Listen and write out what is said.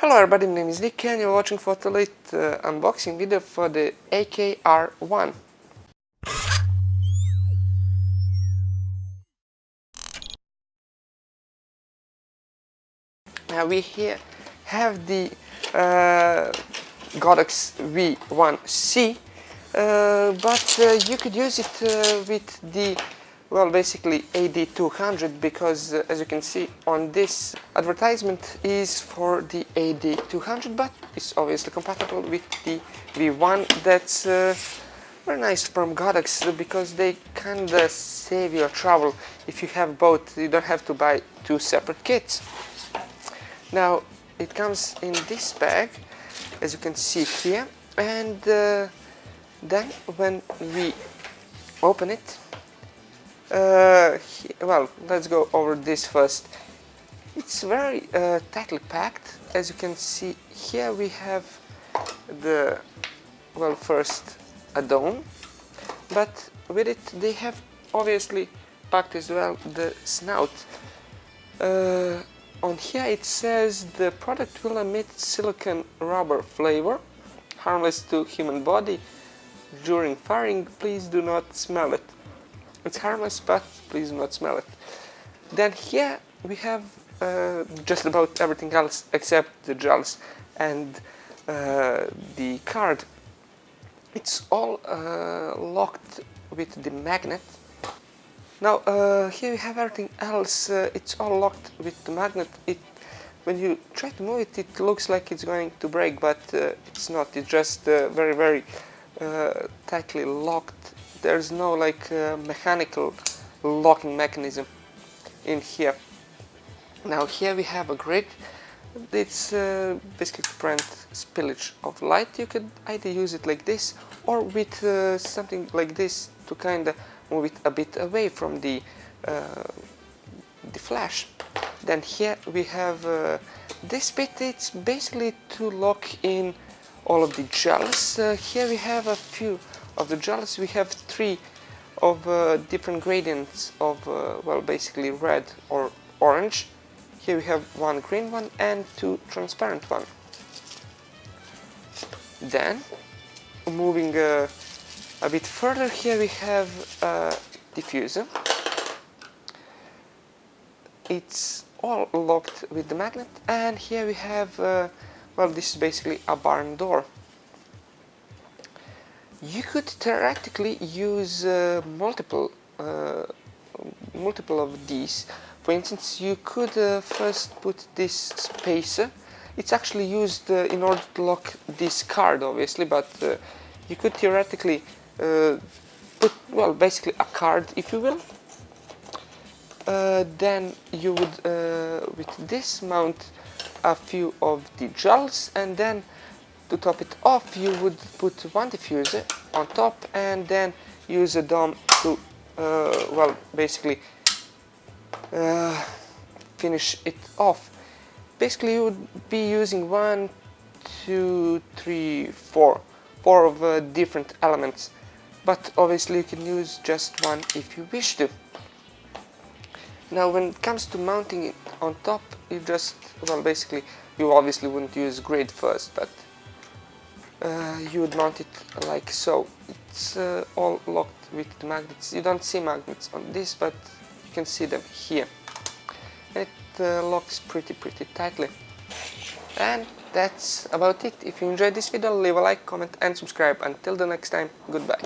Hello everybody, my name is Nick and you're watching for the Leet unboxing video for the AK-R1. Now we here have the Godox V1C, but you could use it with the basically AD200, because as you can see on this advertisement is for the AD200, but it's obviously compatible with the V1. That's very nice from Godox, because they kinda save your trouble. If you have both, you don't have to buy two separate kits. Now it comes in this bag, as you can see here, and then when we open it, let's go over this first. It's very tightly packed. As you can see here, we have the first a dome, but with it they have obviously packed as well the snout. On here it says the product will emit silicone rubber flavor, harmless to human body. During firing, please do not smell it. It's harmless, but please do not smell it. Then here we have just about everything else except the gels and the card. It's all locked with the magnet. Now here we have everything else. It's all locked with the magnet. When you try to move it, it looks like it's going to break, but it's not. It's just very tightly locked. There's no mechanical locking mechanism in here. Now here we have a grid. It's basically to prevent spillage of light. You could either use it like this or with something like this to kind of move it a bit away from the flash. Then here we have this bit. It's basically to lock in all of the gels. Here we have a few of the gels. We have three of different gradients of basically red or orange. Here we have one green one and two transparent one. Then moving a bit further, here we have a diffuser. It's all locked with the magnet, and here we have this is basically a barn door. You could theoretically use multiple of these. For instance, you could first put this spacer. It's actually used in order to lock this card, obviously, but you could theoretically put, basically a card, if you will. Then you would, with this, mount a few of the gels, and then to top it off, you would put one diffuser on top, and then use a dome to, basically finish it off. Basically, you would be using 1, 2, 3, 4 of different elements, but obviously you can use just one if you wish to. Now, when it comes to mounting it on top, you just, basically, you obviously wouldn't use grid first, but you would mount it like so. It's all locked with the magnets. You don't see magnets on this, but you can see them here. It locks pretty tightly. And that's about it. If you enjoyed this video, leave a like, comment and subscribe. Until the next time, goodbye.